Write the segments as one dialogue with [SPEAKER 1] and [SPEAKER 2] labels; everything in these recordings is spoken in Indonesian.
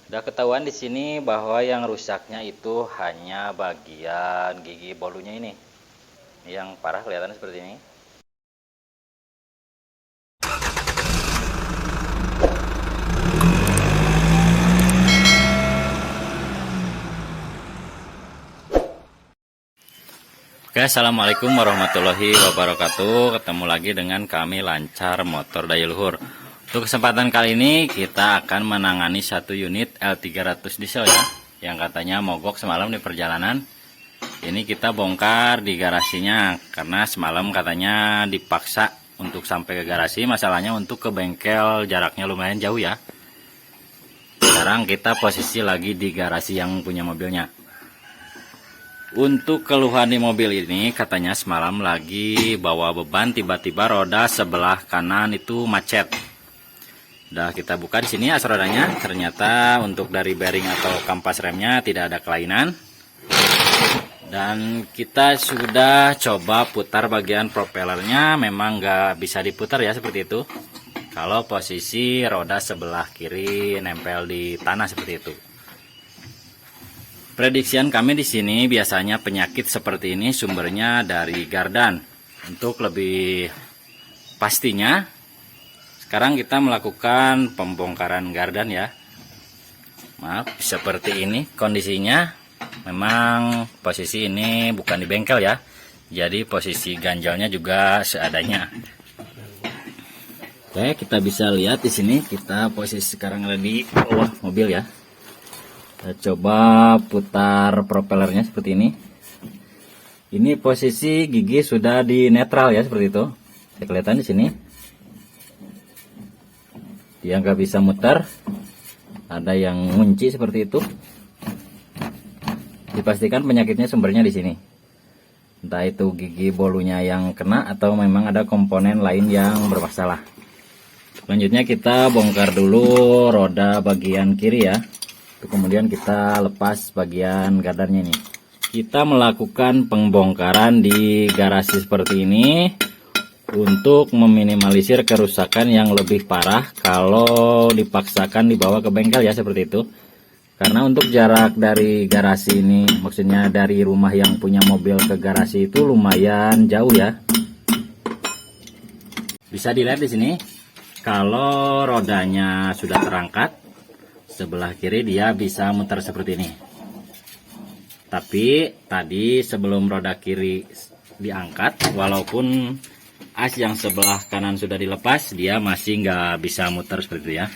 [SPEAKER 1] Udah ketahuan di sini bahwa yang rusaknya itu hanya bagian gigi bolunya ini. Yang parah kelihatannya seperti ini. Oke, assalamualaikum warahmatullahi wabarakatuh. Ketemu lagi dengan kami Lancar Motor Daya Luhur. Untuk kesempatan kali ini kita akan menangani satu unit L300 diesel ya, yang katanya mogok semalam di perjalanan. Ini kita bongkar di garasinya karena semalam katanya dipaksa untuk sampai ke garasi. Masalahnya untuk ke bengkel jaraknya lumayan jauh ya. Sekarang kita posisi lagi di garasi yang punya mobilnya. Untuk keluhan di mobil ini katanya semalam lagi bawa beban, tiba-tiba roda sebelah kanan itu macet. Udah kita buka di sini as rodanya, ternyata untuk dari bearing atau kampas remnya tidak ada kelainan. Dan kita sudah coba putar bagian propellernya, memang nggak bisa diputar ya seperti itu. Kalau posisi roda sebelah kiri nempel di tanah seperti itu. Prediksian kami di sini biasanya penyakit seperti ini sumbernya dari gardan. Untuk lebih pastinya, sekarang kita melakukan pembongkaran gardan ya. Maaf, seperti ini kondisinya. Memang posisi ini bukan di bengkel ya. Jadi posisi ganjalnya juga seadanya. Oke, kita bisa lihat di sini kita posisi sekarang ada di bawah mobil ya. Kita coba putar propellernya seperti ini. Ini posisi gigi sudah di netral ya seperti itu. Bisa kelihatan di sini. Dia nggak bisa muter. Ada yang ngunci seperti itu. Dipastikan penyakitnya sumbernya di sini. Entah itu gigi bolunya yang kena atau memang ada komponen lain yang bermasalah. Selanjutnya kita bongkar dulu roda bagian kiri ya. Kemudian kita lepas bagian gardannya nih. Kita melakukan pembongkaran di garasi seperti ini untuk meminimalisir kerusakan yang lebih parah kalau dipaksakan dibawa ke bengkel ya seperti itu. Karena untuk jarak dari garasi ini, maksudnya dari rumah yang punya mobil ke garasi itu lumayan jauh ya. Bisa dilihat di sini, kalau rodanya sudah terangkat, sebelah kiri dia bisa muter seperti ini. Tapi tadi sebelum roda kiri diangkat, walaupun as yang sebelah kanan sudah dilepas, dia masih nggak bisa muter seperti itu ya.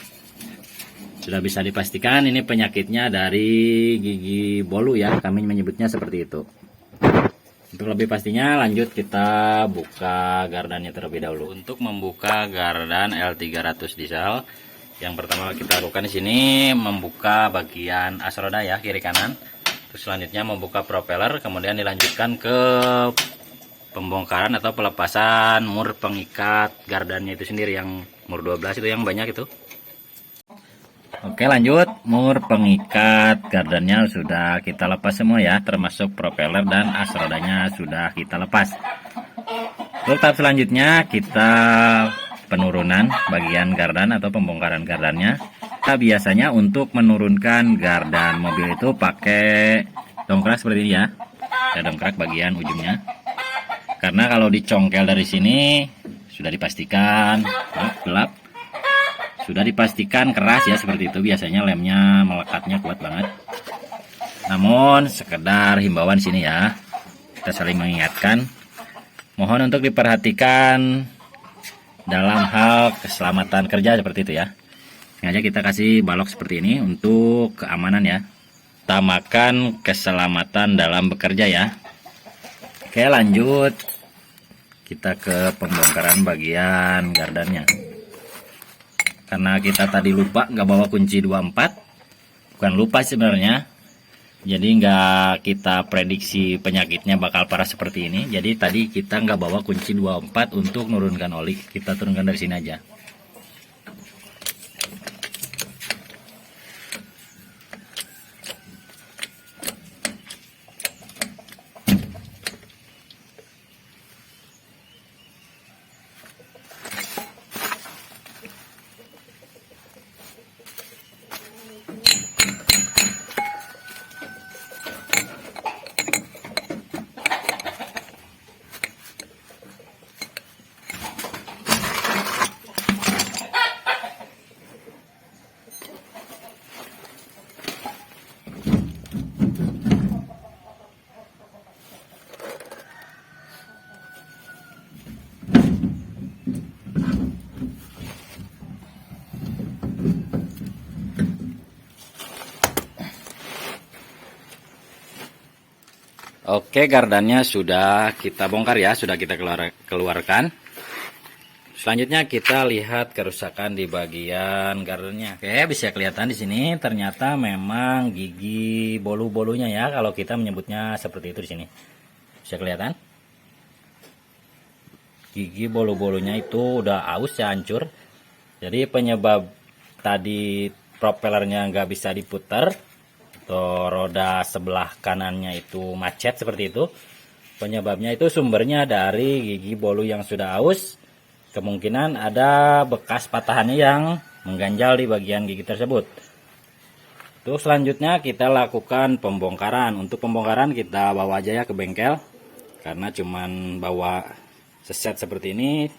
[SPEAKER 1] Sudah bisa dipastikan ini penyakitnya dari gigi bolu ya, kami menyebutnya seperti itu. Untuk lebih pastinya lanjut kita buka gardannya terlebih dahulu. Untuk membuka gardan L300 diesel, yang pertama kita lakukan di sini membuka bagian as roda ya, kiri kanan. Terus selanjutnya membuka propeller, kemudian dilanjutkan ke pembongkaran atau pelepasan mur pengikat gardannya itu sendiri, yang mur 12 itu yang banyak itu. Oke, lanjut, mur pengikat gardannya sudah kita lepas semua ya, termasuk propeller dan as rodanya sudah kita lepas. Untuk tahap selanjutnya kita penurunan bagian gardan atau pembongkaran gardannya. Kita biasanya untuk menurunkan gardan mobil itu pakai dongkrak seperti ini ya. Kita dongkrak bagian ujungnya. Karena kalau dicongkel dari sini sudah dipastikan gelap. Sudah dipastikan keras ya seperti itu, biasanya lemnya melekatnya kuat banget. Namun sekedar himbauan sini ya, kita saling mengingatkan, mohon untuk diperhatikan dalam hal keselamatan kerja seperti itu ya. Sengaja kita kasih balok seperti ini untuk keamanan ya. Utamakan keselamatan dalam bekerja ya. Oke, lanjut kita ke pembongkaran bagian gardannya. Karena kita tadi lupa nggak bawa kunci 24, bukan lupa sebenarnya, jadi nggak kita prediksi penyakitnya bakal parah seperti ini. Jadi tadi kita nggak bawa kunci 24 untuk menurunkan oli, kita turunkan dari sini aja. Oke, gardannya sudah kita bongkar ya, sudah kita keluarkan. Selanjutnya kita lihat kerusakan di bagian gardennya. Oke, bisa kelihatan di sini ternyata memang gigi bolu-bolunya ya, kalau kita menyebutnya seperti itu di sini. Bisa kelihatan? Gigi bolu-bolunya itu udah aus ya, hancur. Jadi penyebab tadi propellernya nggak bisa diputar atau roda sebelah kanannya itu macet seperti itu, penyebabnya itu sumbernya dari gigi bolu yang sudah aus. Kemungkinan ada bekas patahannya yang mengganjal di bagian gigi tersebut. Terus selanjutnya kita lakukan pembongkaran. Untuk pembongkaran kita bawa aja ya ke bengkel, karena cuman bawa seset seperti ini,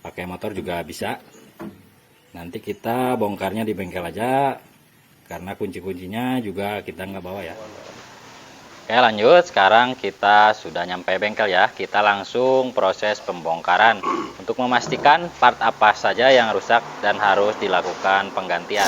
[SPEAKER 1] pakai motor juga bisa. Nanti kita bongkarnya di bengkel aja, karena kunci-kuncinya juga kita nggak bawa ya. Oke, lanjut. Sekarang kita sudah nyampe bengkel ya. Kita langsung proses pembongkaran untuk memastikan part apa saja yang rusak dan harus dilakukan penggantian.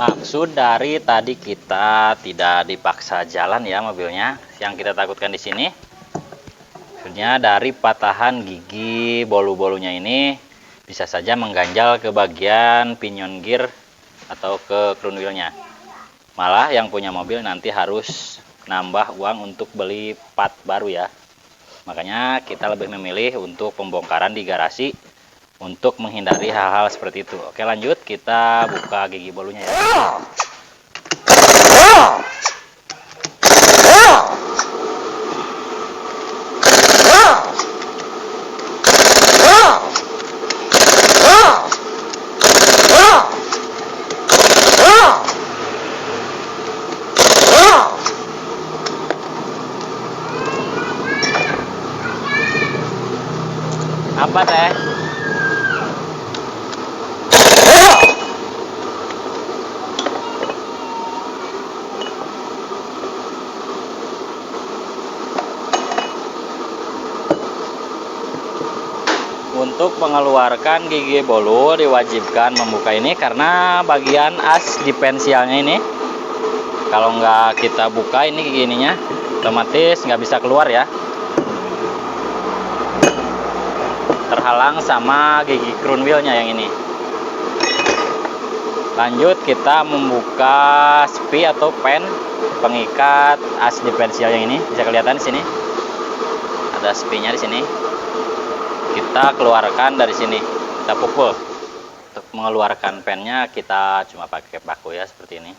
[SPEAKER 1] Maksud dari tadi kita tidak dipaksa jalan ya mobilnya, yang kita takutkan di sini maksudnya dari patahan gigi bolu-bolunya ini bisa saja mengganjal ke bagian pinion gear atau ke crown wheelnya. Malah yang punya mobil nanti harus nambah uang untuk beli part baru ya. Makanya kita lebih memilih untuk pembongkaran di garasi untuk menghindari hal-hal seperti itu. Oke, lanjut kita buka gigi bolunya ya. Apa teh? Untuk mengeluarkan gigi bolu diwajibkan membuka ini karena bagian as diferensialnya ini kalau nggak kita buka ini gigi ininya otomatis nggak bisa keluar ya, terhalang sama gigi crown wheelnya yang ini. Lanjut kita membuka spi atau pen pengikat as diferensial yang ini, bisa kelihatan di sini ada spinya di sini. Kita keluarkan dari sini, kita pukul. Untuk mengeluarkan pennya kita cuma pakai paku ya seperti ini.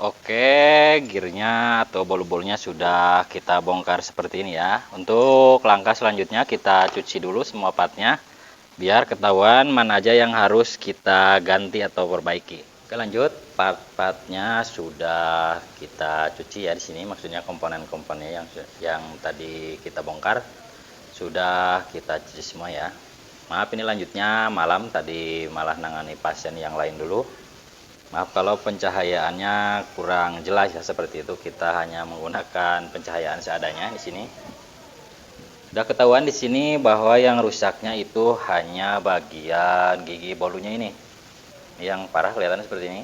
[SPEAKER 1] Oke, gearnya atau bolu-bolunya sudah kita bongkar seperti ini ya. Untuk langkah selanjutnya kita cuci dulu semua partnya biar ketahuan mana aja yang harus kita ganti atau perbaiki. Oke, lanjut. Part-partnya sudah kita cuci ya di sini, maksudnya komponen-komponennya yang tadi kita bongkar sudah kita cuci semua ya. Maaf ini lanjutnya malam, tadi malah nangani pasien yang lain dulu. Maaf kalau pencahayaannya kurang jelas ya, seperti itu. Kita hanya menggunakan pencahayaan seadanya di sini. Sudah ketahuan di sini bahwa yang rusaknya itu hanya bagian gigi bolunya ini. Yang parah kelihatan seperti ini.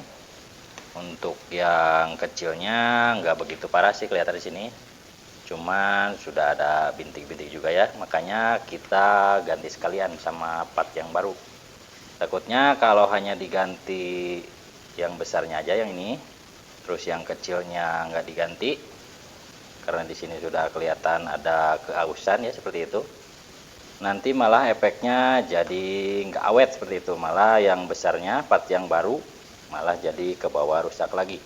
[SPEAKER 1] Untuk yang kecilnya nggak begitu parah sih kelihatan di sini. Cuman sudah ada bintik-bintik juga ya. Makanya kita ganti sekalian sama part yang baru. Takutnya kalau hanya diganti yang besarnya aja yang ini, terus yang kecilnya nggak diganti, karena di sini sudah kelihatan ada keausan ya seperti itu. Nanti malah efeknya jadi nggak awet seperti itu, malah yang besarnya part yang baru malah jadi ke bawah rusak lagi.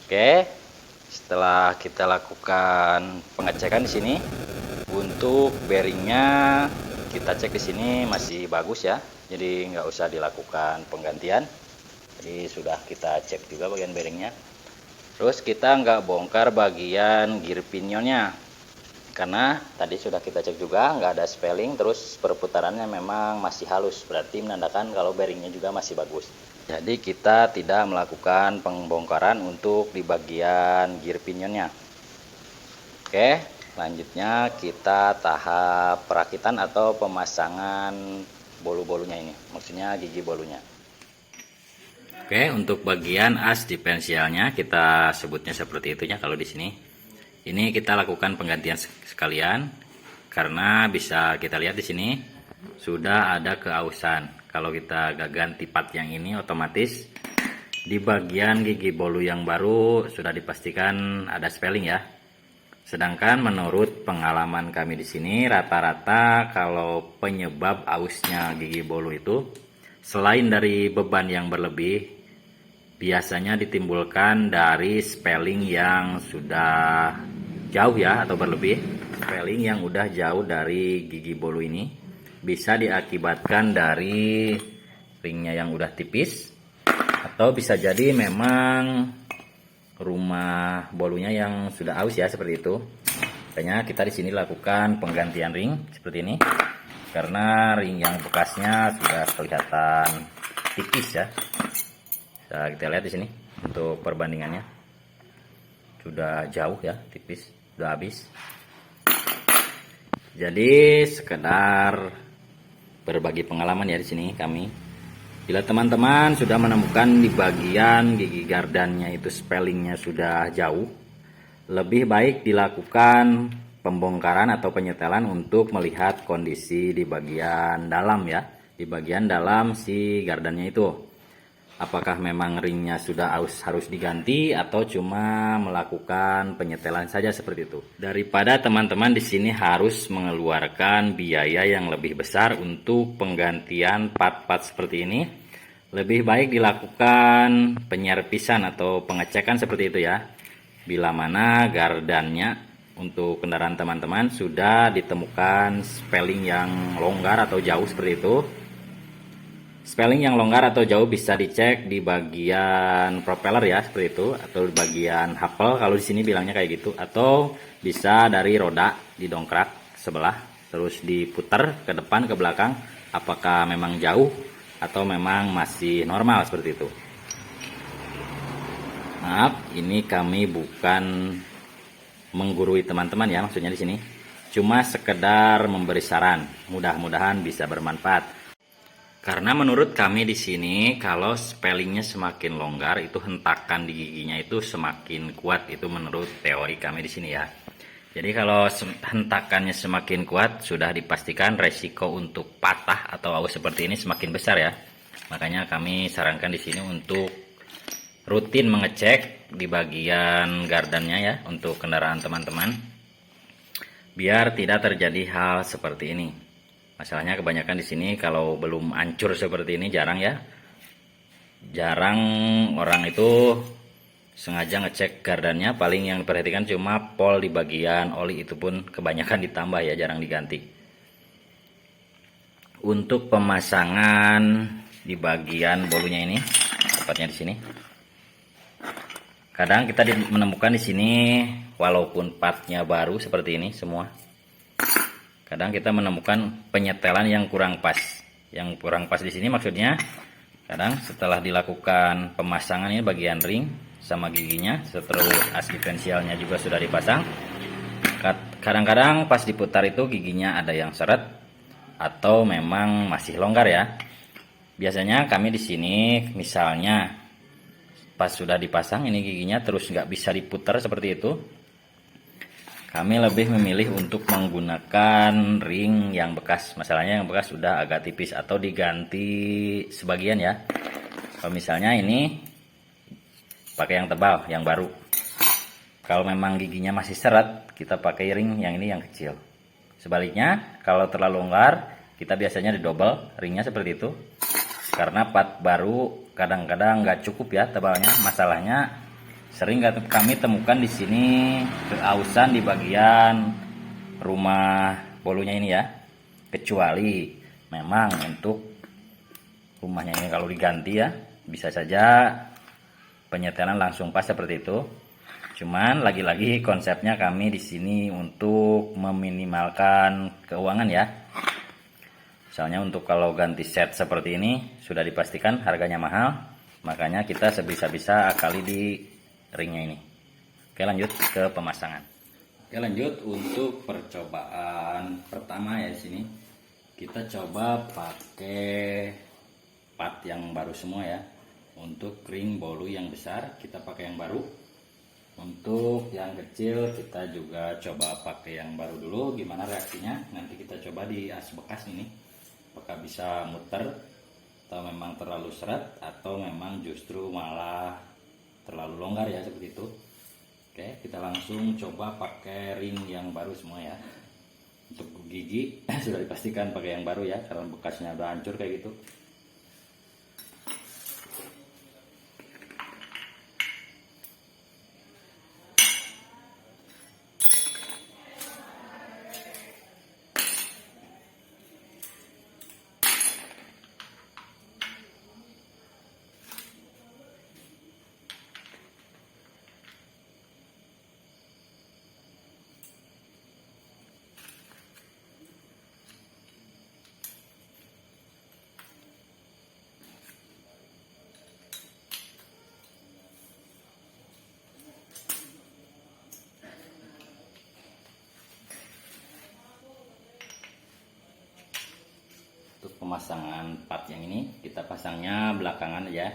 [SPEAKER 1] Oke, setelah kita lakukan pengecekan di sini, untuk bearingnya kita cek di sini masih bagus ya, jadi nggak usah dilakukan penggantian. Jadi sudah kita cek juga bagian bearingnya. Terus kita nggak bongkar bagian gear pinionnya, karena tadi sudah kita cek juga nggak ada spelling, terus perputarannya memang masih halus, berarti menandakan kalau bearingnya juga masih bagus. Jadi kita tidak melakukan pembongkaran untuk di bagian gear pinionnya. Oke, selanjutnya kita tahap perakitan atau pemasangan bolu-bolunya ini, maksudnya gigi bolunya. Oke, untuk bagian as diferensialnya kita sebutnya seperti itu ya kalau di sini. Ini kita lakukan penggantian sekalian karena bisa kita lihat di sini sudah ada keausan. Kalau kita gak ganti part yang ini, otomatis di bagian gigi bolu yang baru sudah dipastikan ada spelling ya. Sedangkan menurut pengalaman kami di sini, rata-rata kalau penyebab ausnya gigi bolu itu selain dari beban yang berlebih, biasanya ditimbulkan dari spelling yang sudah jauh ya atau berlebih. Spelling yang udah jauh dari gigi bolu ini bisa diakibatkan dari ringnya yang udah tipis, atau bisa jadi memang rumah bolunya yang sudah aus ya seperti itu. Makanya kita di sini lakukan penggantian ring seperti ini, karena ring yang bekasnya sudah kelihatan tipis ya. Nah, kita lihat di sini untuk perbandingannya sudah jauh ya, tipis, sudah habis. Jadi sekedar berbagi pengalaman ya di sini kami. Bila teman-teman sudah menemukan di bagian gigi gardannya itu spellingnya sudah jauh, lebih baik dilakukan pembongkaran atau penyetelan untuk melihat kondisi di bagian dalam ya, di bagian dalam si gardannya itu. Apakah memang ringnya sudah harus diganti atau cuma melakukan penyetelan saja seperti itu. Daripada teman-teman di sini harus mengeluarkan biaya yang lebih besar untuk penggantian part-part seperti ini, lebih baik dilakukan penyerpisan atau pengecekan seperti itu ya. Bila mana gardannya untuk kendaraan teman-teman sudah ditemukan spelling yang longgar atau jauh seperti itu. Spelling yang longgar atau jauh bisa dicek di bagian propeller ya seperti itu, atau di bagian hapel kalau di sini bilangnya kayak gitu, atau bisa dari roda didongkrak sebelah terus diputar ke depan ke belakang, apakah memang jauh atau memang masih normal seperti itu. Maaf, ini kami bukan menggurui teman-teman ya, maksudnya di sini cuma sekedar memberi saran, mudah-mudahan bisa bermanfaat. Karena menurut kami di sini kalau spellingnya semakin longgar itu hentakan di giginya itu semakin kuat, itu menurut teori kami di sini ya. Jadi kalau hentakannya semakin kuat sudah dipastikan resiko untuk patah atau aus seperti ini semakin besar ya. Makanya kami sarankan di sini untuk rutin mengecek di bagian gardannya ya untuk kendaraan teman-teman, biar tidak terjadi hal seperti ini. Masalahnya kebanyakan di sini kalau belum hancur seperti ini jarang ya. Jarang orang itu sengaja ngecek gardannya, paling yang diperhatikan cuma pol di bagian oli, itu pun kebanyakan ditambah ya, jarang diganti. Untuk pemasangan di bagian bolunya ini, tepatnya di sini. Kadang kita menemukan di sini walaupun partnya baru seperti ini semua, kadang kita menemukan penyetelan yang kurang pas. Yang kurang pas di sini maksudnya Kadang setelah dilakukan pemasangan ini bagian ring sama giginya, terus as diferensialnya juga sudah dipasang. Kadang-kadang pas diputar itu giginya ada yang seret atau memang masih longgar ya. Biasanya kami di sini misalnya pas sudah dipasang ini giginya terus nggak bisa diputar seperti itu, kami lebih memilih untuk menggunakan ring yang bekas. Masalahnya yang bekas sudah agak tipis atau diganti sebagian ya. Kalau misalnya ini pakai yang tebal, yang baru. Kalau memang giginya masih seret, kita pakai ring yang ini yang kecil. Sebaliknya, kalau terlalu longgar, kita biasanya didobel ringnya seperti itu. Karena part baru kadang-kadang nggak cukup ya tebalnya. Masalahnya sering kami temukan di sini keausan di bagian rumah bolunya ini ya. Kecuali memang untuk rumahnya ini kalau diganti ya, bisa saja penyetelan langsung pas seperti itu. Cuman lagi-lagi konsepnya kami di sini untuk meminimalkan keuangan ya. Misalnya untuk kalau ganti set seperti ini sudah dipastikan harganya mahal, makanya kita sebisa-bisa akali di ringnya ini. Oke, lanjut ke pemasangan. Oke, lanjut untuk percobaan pertama ya di sini. Kita coba pakai part yang baru semua ya. Untuk ring bolu yang besar kita pakai yang baru. Untuk yang kecil kita juga coba pakai yang baru dulu. Gimana reaksinya? Nanti kita coba di as bekas ini. Apakah bisa muter atau memang terlalu seret atau memang justru malah terlalu longgar ya seperti itu. Oke, kita langsung coba pakai ring yang baru semua ya. Untuk gigi sudah dipastikan pakai yang baru ya, karena bekasnya udah hancur kayak gitu. Untuk pemasangan part yang ini kita pasangnya belakangan aja.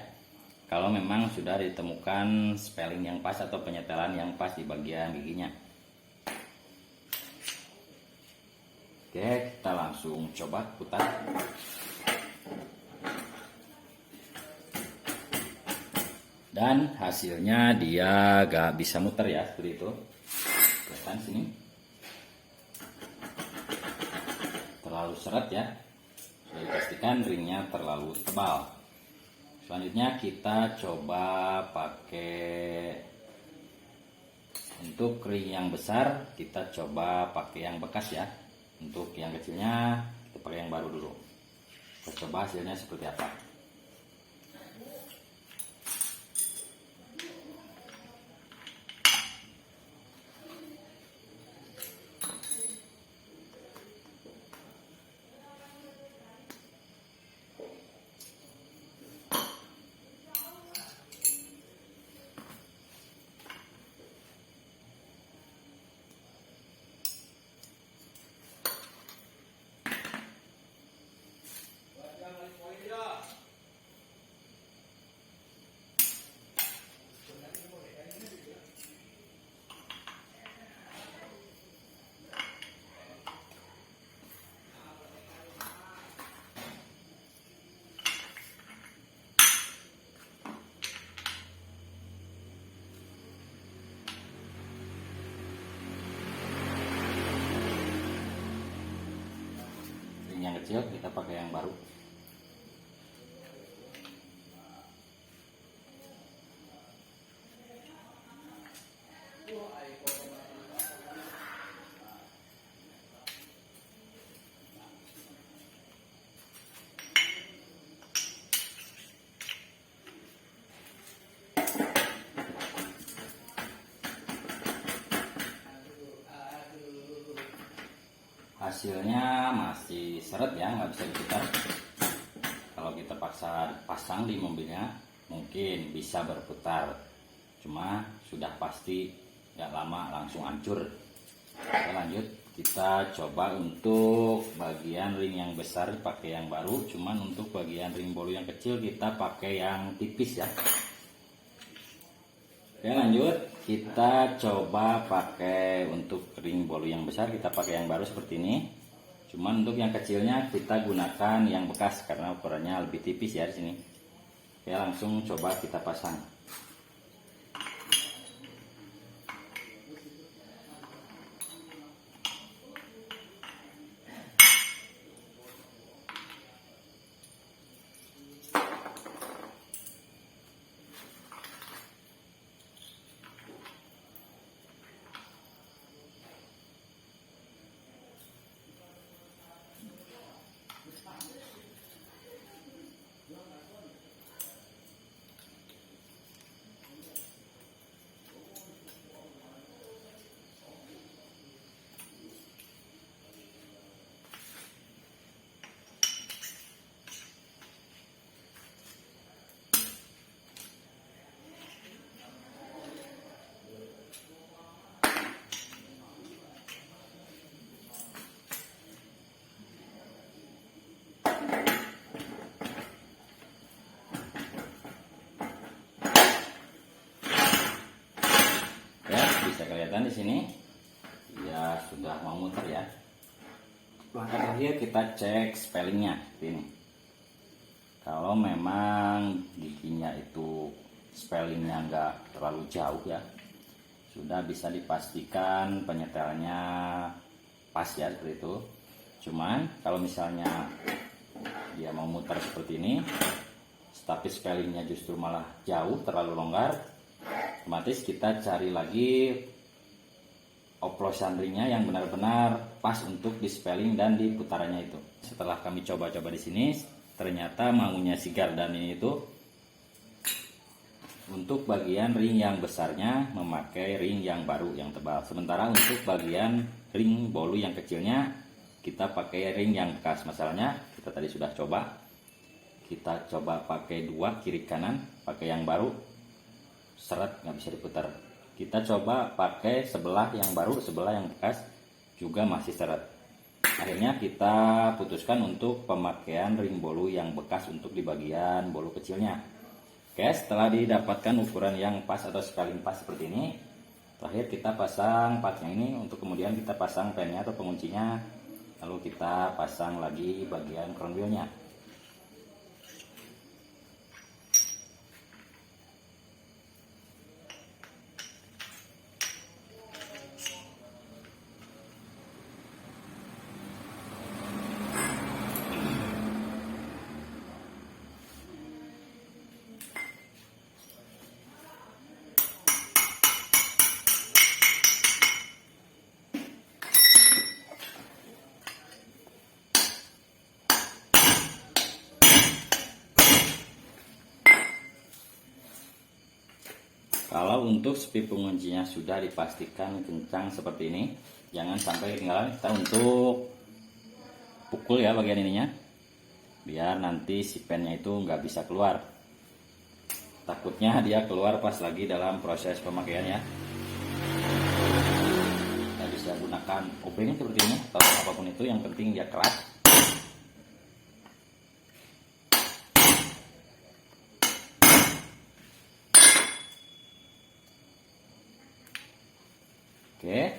[SPEAKER 1] Kalau memang sudah ditemukan spelling yang pas atau penyetelan yang pas di bagian giginya. Oke, kita langsung coba putar. Dan hasilnya dia gak bisa muter ya, seperti itu. Kelihatan sini. Terlalu seret ya. Sudah dipastikan ringnya terlalu tebal. Selanjutnya kita coba pakai untuk ring yang besar, kita coba pakai yang bekas ya. Untuk yang kecilnya kita pakai yang baru dulu. Kita coba hasilnya seperti apa. Yang kecil kita pakai yang baru. Hasilnya masih seret ya, nggak bisa diputar. Kalau kita terpaksa pasang di mobilnya, mungkin bisa berputar, cuma sudah pasti gak lama langsung hancur. Oke, lanjut kita coba untuk bagian ring yang besar pakai yang baru, cuman untuk bagian ring bolu yang kecil kita pakai yang tipis ya. Oke, lanjut kita coba pakai untuk ring bolu yang besar, kita pakai yang baru seperti ini. Cuman untuk yang kecilnya kita gunakan yang bekas karena ukurannya lebih tipis ya di sini. Oke, langsung coba kita pasang. Bisa kelihatan di sini ya sudah mau muter ya. Langkah terakhir kita cek spellingnya ini. Kalau memang giginya itu spellingnya enggak terlalu jauh ya, sudah bisa dipastikan penyetelnya pas ya seperti itu. Cuman kalau misalnya dia mau muter seperti ini tapi spellingnya justru malah jauh terlalu longgar, otomatis kita cari lagi oplosan ringnya yang benar-benar pas untuk di spelling dan di putarannya itu. Setelah kami coba-coba di sini, ternyata maunya si Gardan ini itu untuk bagian ring yang besarnya memakai ring yang baru yang tebal. Sementara untuk bagian ring bolu yang kecilnya kita pakai ring yang bekas. Masalahnya kita tadi sudah coba, kita coba pakai dua kiri kanan, pakai yang baru, seret nggak bisa diputar. Kita coba pakai sebelah yang baru, sebelah yang bekas juga masih seret. Akhirnya kita putuskan untuk pemakaian ring bolu yang bekas untuk di bagian bolu kecilnya. Oke, setelah didapatkan ukuran yang pas atau spelling pas seperti ini, terakhir kita pasang partnya ini untuk kemudian kita pasang pennya atau penguncinya, lalu kita pasang lagi bagian crown wheelnya. Kalau untuk sepi penguncinya sudah dipastikan kencang seperti ini, jangan sampai ketinggalan. Kita untuk pukul ya bagian ininya, biar nanti si pennya itu nggak bisa keluar. Takutnya dia keluar pas lagi dalam proses pemakaiannya. Kita bisa gunakan obeng seperti ini atau apapun itu, yang penting dia keras. Oke,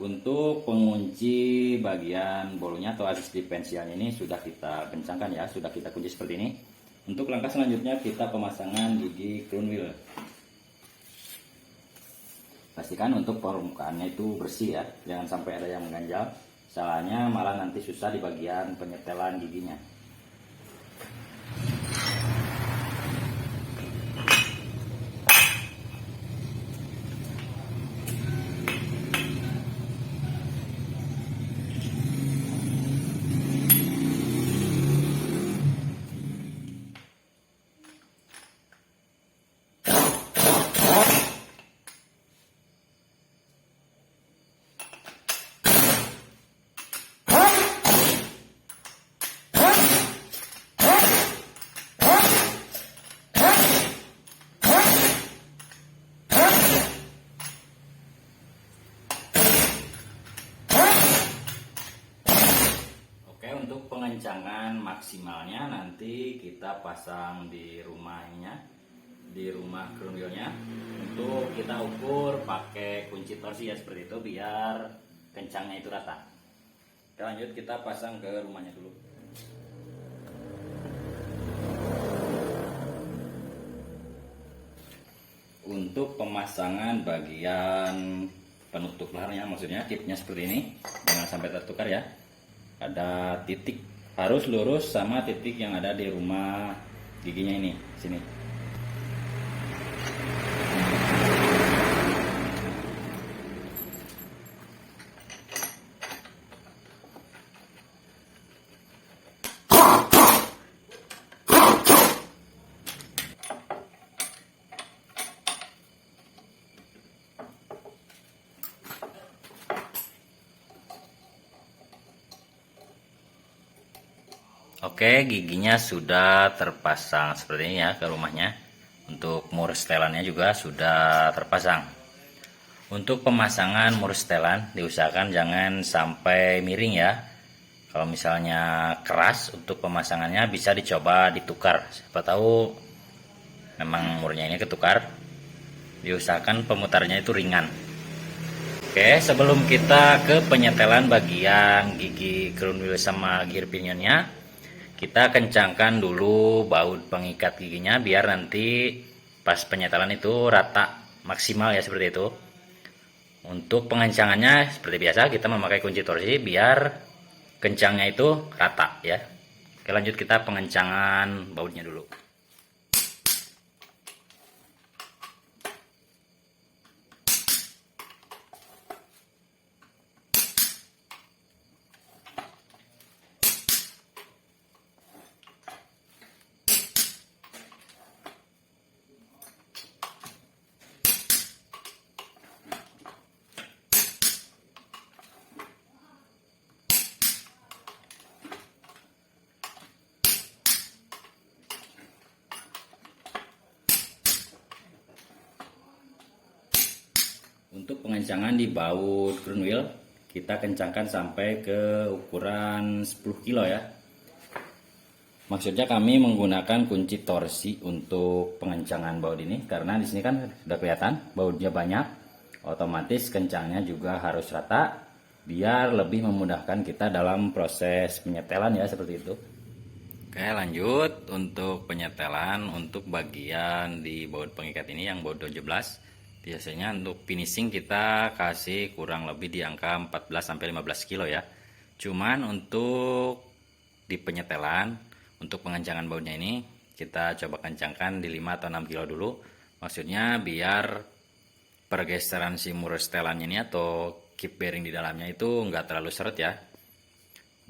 [SPEAKER 1] untuk pengunci bagian bolunya atau asis diferensialnya ini sudah kita kencangkan ya, sudah kita kunci seperti ini. Untuk langkah selanjutnya kita pemasangan gigi crown wheel. Pastikan untuk permukaannya itu bersih ya, jangan sampai ada yang mengganjal. Salahnya malah nanti susah di bagian penyetelan giginya. maksimalnya nanti kita pasang di rumahnya, di rumah crown wheelnya. Untuk kita ukur pakai kunci torsi ya, seperti itu, biar kencangnya itu rata. Oke, lanjut kita pasang ke rumahnya dulu. Untuk pemasangan bagian penutup laharnya, maksudnya tipnya seperti ini, jangan sampai tertukar ya. Ada titik, harus lurus sama titik yang ada di rumah giginya ini, sini. Oke, giginya sudah terpasang seperti ini ya ke rumahnya. Untuk mur setelannya juga sudah terpasang. Untuk pemasangan mur setelan diusahakan jangan sampai miring ya. Kalau misalnya keras, untuk pemasangannya bisa dicoba ditukar. Siapa tahu memang murnya ini ketukar. Diusahakan pemutarnya itu ringan. Oke, sebelum kita ke penyetelan bagian gigi crown wheel sama gear pinionnya, kita kencangkan dulu baut pengikat giginya biar nanti pas penyetelan itu rata maksimal ya, seperti itu. Untuk pengencangannya seperti biasa kita memakai kunci torsi biar kencangnya itu rata ya. Oke, lanjut kita pengencangan bautnya dulu. Untuk pengencangan di baut crown wheel kita kencangkan sampai ke ukuran 10 kilo ya. Maksudnya kami menggunakan kunci torsi untuk pengencangan baut ini karena di sini kan sudah kelihatan bautnya banyak, otomatis kencangnya juga harus rata biar lebih memudahkan kita dalam proses penyetelan ya, seperti itu. Oke, lanjut untuk penyetelan untuk bagian di baut pengikat ini yang baut 17. Biasanya untuk finishing kita kasih kurang lebih di angka 14-15 kilo ya. Cuman untuk di penyetelan, untuk pengencangan bautnya ini kita coba kencangkan di 5 atau 6 kilo dulu. Maksudnya biar pergeseran si mur setelannya ini atau keep bearing di dalamnya itu enggak terlalu seret ya.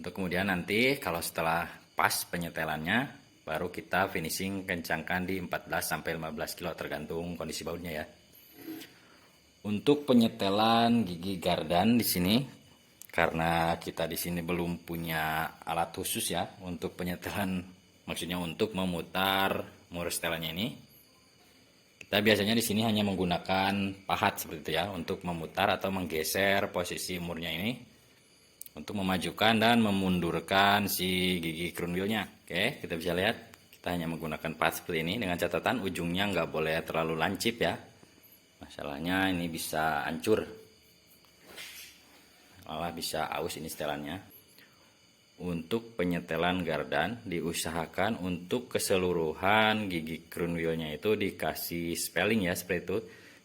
[SPEAKER 1] Untuk kemudian nanti kalau setelah pas penyetelannya baru kita finishing kencangkan di 14-15 kilo tergantung kondisi bautnya ya. Untuk penyetelan gigi gardan di sini, karena kita di sini belum punya alat khusus ya untuk penyetelan, maksudnya untuk memutar mur setelannya ini, kita biasanya di sini hanya menggunakan pahat seperti itu ya untuk memutar atau menggeser posisi murnya ini untuk memajukan dan memundurkan si gigi crown wheelnya. Oke, kita bisa lihat kita hanya menggunakan pahat seperti ini dengan catatan ujungnya nggak boleh terlalu lancip ya. Masalahnya ini bisa hancur, malah bisa aus ini setelannya. Untuk penyetelan gardan diusahakan untuk keseluruhan gigi crown wheelnya itu dikasih spelling ya, seperti itu.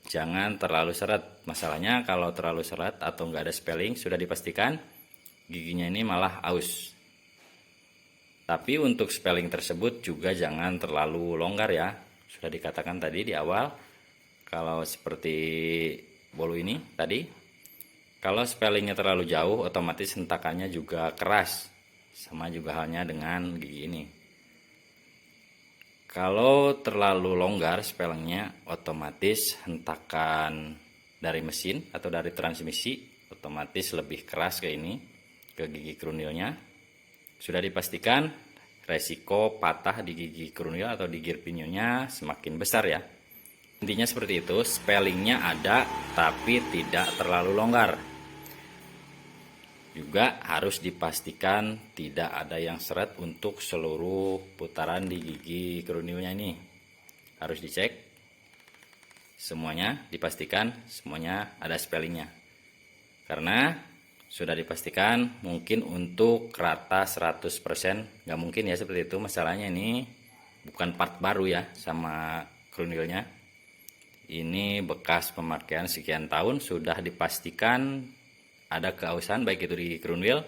[SPEAKER 1] Jangan terlalu seret. Masalahnya kalau terlalu seret atau nggak ada spelling sudah dipastikan giginya ini malah aus. Tapi untuk spelling tersebut juga jangan terlalu longgar ya. Sudah dikatakan tadi di awal. Kalau seperti bolu ini tadi, kalau spellingnya terlalu jauh otomatis hentakannya juga keras. Sama juga halnya dengan gigi ini. Kalau terlalu longgar spellingnya, otomatis hentakan dari mesin atau dari transmisi otomatis lebih keras ke ini, ke gigi crown wheel-nya. Sudah dipastikan resiko patah di gigi crown wheel atau di gear pinionnya semakin besar ya. Intinya seperti itu, spellingnya ada tapi tidak terlalu longgar. Juga harus dipastikan tidak ada yang seret untuk seluruh putaran di gigi krunilnya ini. Harus dicek semuanya, dipastikan semuanya ada spellingnya. Karena sudah dipastikan mungkin untuk rata 100% nggak mungkin ya seperti itu. Masalahnya ini bukan part baru ya sama krunilnya. Ini bekas pemakaian sekian tahun, sudah dipastikan ada keausan baik itu di crown wheel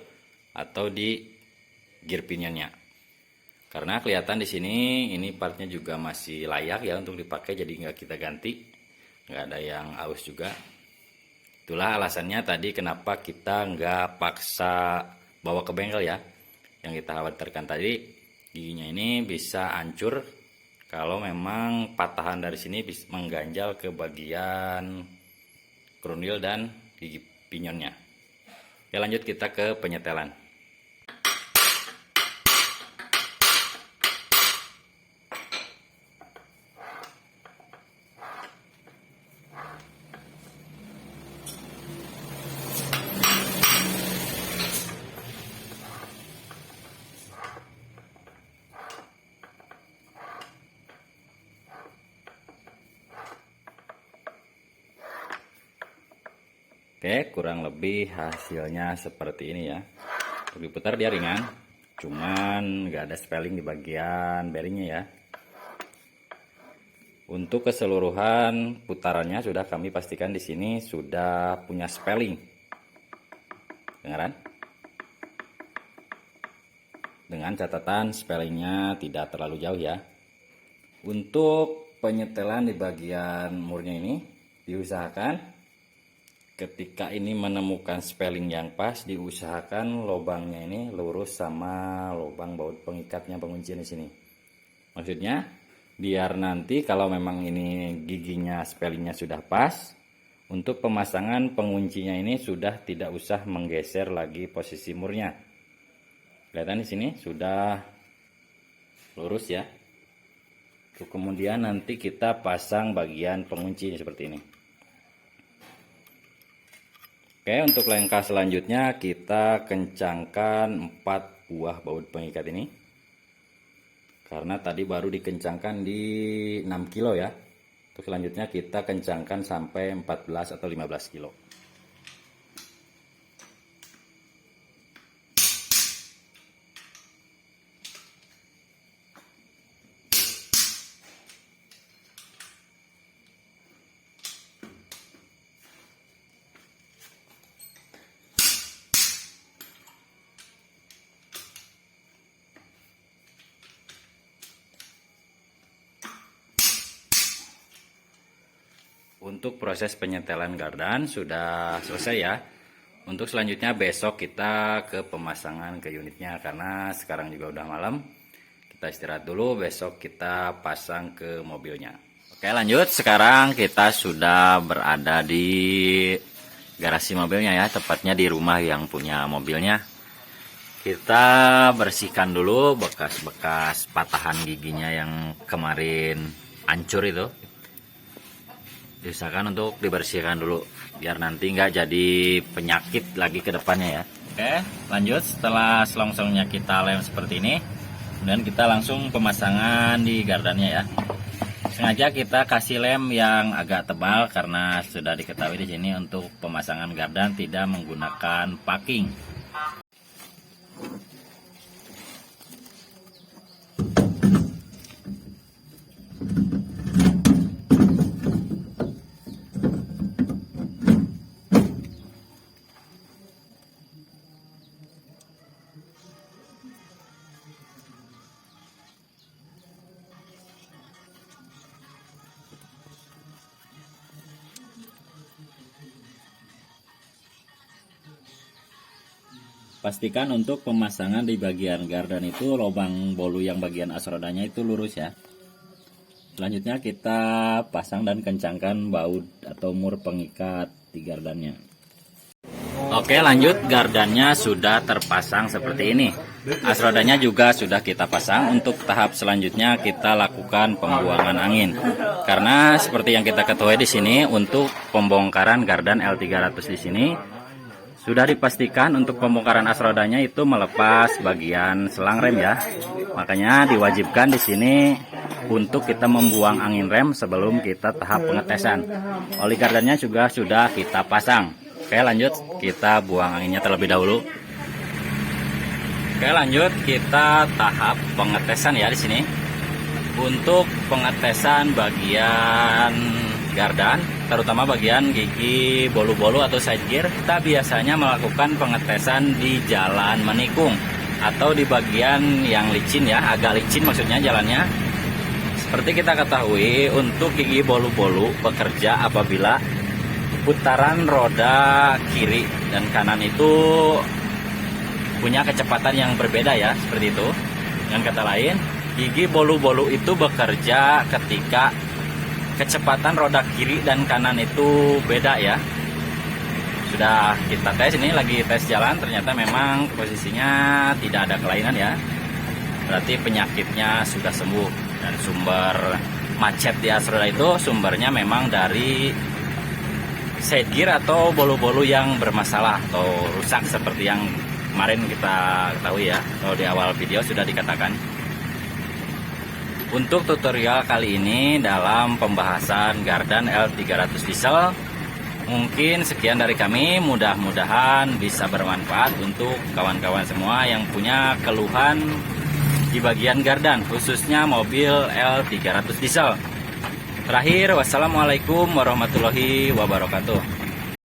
[SPEAKER 1] atau di gear pinionnya. Karena kelihatan di sini ini partnya juga masih layak ya untuk dipakai, jadi nggak kita ganti, nggak ada yang aus juga. Itulah alasannya tadi kenapa kita nggak paksa bawa ke bengkel ya. Yang kita khawatirkan tadi giginya ini bisa hancur kalau memang patahan dari sini bisa mengganjal ke bagian crown wheel dan gigi pinionnya. Ya, lanjut kita ke penyetelan. Oke, kurang lebih hasilnya seperti ini ya. Untuk diputar dia ringan, cuman nggak ada spelling di bagian bearingnya ya. Untuk keseluruhan putarannya sudah kami pastikan di sini sudah punya spelling. Dengaran? Dengan catatan spellingnya tidak terlalu jauh ya. Untuk penyetelan di bagian murnya ini diusahakan ketika ini menemukan spelling yang pas, diusahakan lubangnya ini lurus sama lubang baut pengikatnya penguncian di sini. Maksudnya biar nanti kalau memang ini giginya spellingnya sudah pas, untuk pemasangan penguncinya ini sudah tidak usah menggeser lagi posisi murnya. Kelihatan di sini sudah lurus ya. Kemudian nanti kita pasang bagian pengunci seperti ini. Oke, untuk langkah selanjutnya kita kencangkan 4 buah baut pengikat ini. Karena tadi baru dikencangkan di 6 kilo ya. Untuk selanjutnya kita kencangkan sampai 14 atau 15 kilo. Untuk proses penyetelan gardan sudah selesai ya. Untuk selanjutnya besok kita ke pemasangan ke unitnya, karena sekarang juga udah malam. Kita istirahat dulu, besok kita pasang ke mobilnya. Oke, lanjut. Sekarang kita sudah berada di garasi mobilnya ya, tepatnya di rumah yang punya mobilnya. Kita bersihkan dulu bekas-bekas patahan giginya yang kemarin hancur itu. Diusahakan untuk dibersihkan dulu biar nanti nggak jadi penyakit lagi ke depannya ya. Oke, lanjut. Setelah selongsongnya kita lem seperti ini, kemudian kita langsung pemasangan di gardannya ya. Sengaja kita kasih lem yang agak tebal karena sudah diketahui di sini untuk pemasangan gardan tidak menggunakan packing. Pastikan untuk pemasangan di bagian gardan itu lubang bolu yang bagian as rodanya itu lurus ya. Selanjutnya kita pasang dan kencangkan baut atau mur pengikat di gardannya. Oke, lanjut. Gardannya sudah terpasang seperti ini. As rodanya juga sudah kita pasang. Untuk tahap selanjutnya kita lakukan pembuangan angin. Karena seperti yang kita ketahui di sini, untuk pembongkaran gardan L300 di sini Sudah dipastikan untuk pembongkaran as rodanya itu melepas bagian selang rem ya. Makanya diwajibkan di sini untuk kita membuang angin rem sebelum kita tahap pengetesan. Oli gardannya juga sudah kita pasang. Oke, lanjut kita buang anginnya terlebih dahulu. Oke, lanjut kita tahap pengetesan ya di sini. Untuk pengetesan bagian gardan, terutama bagian gigi bolu-bolu atau side gear, kita biasanya melakukan pengetesan di jalan menikung atau di bagian yang licin ya, agak licin maksudnya jalannya. Seperti kita ketahui, untuk gigi bolu-bolu bekerja apabila putaran roda kiri dan kanan itu punya kecepatan yang berbeda ya, seperti itu. Dengan kata lain, gigi bolu-bolu itu bekerja ketika kecepatan roda kiri dan kanan itu beda ya. Sudah kita tes, ini lagi tes jalan, ternyata memang posisinya tidak ada kelainan ya. Berarti penyakitnya sudah sembuh. Dan sumber macet di as roda itu sumbernya memang dari side gear atau bolu-bolu yang bermasalah atau rusak seperti yang kemarin kita ketahui ya, atau di awal video sudah dikatakan. Untuk tutorial kali ini dalam pembahasan gardan L300 diesel, mungkin sekian dari kami. Mudah-mudahan bisa bermanfaat untuk kawan-kawan semua yang punya keluhan di bagian gardan, khususnya mobil L300 diesel. Terakhir, wassalamualaikum warahmatullahi wabarakatuh.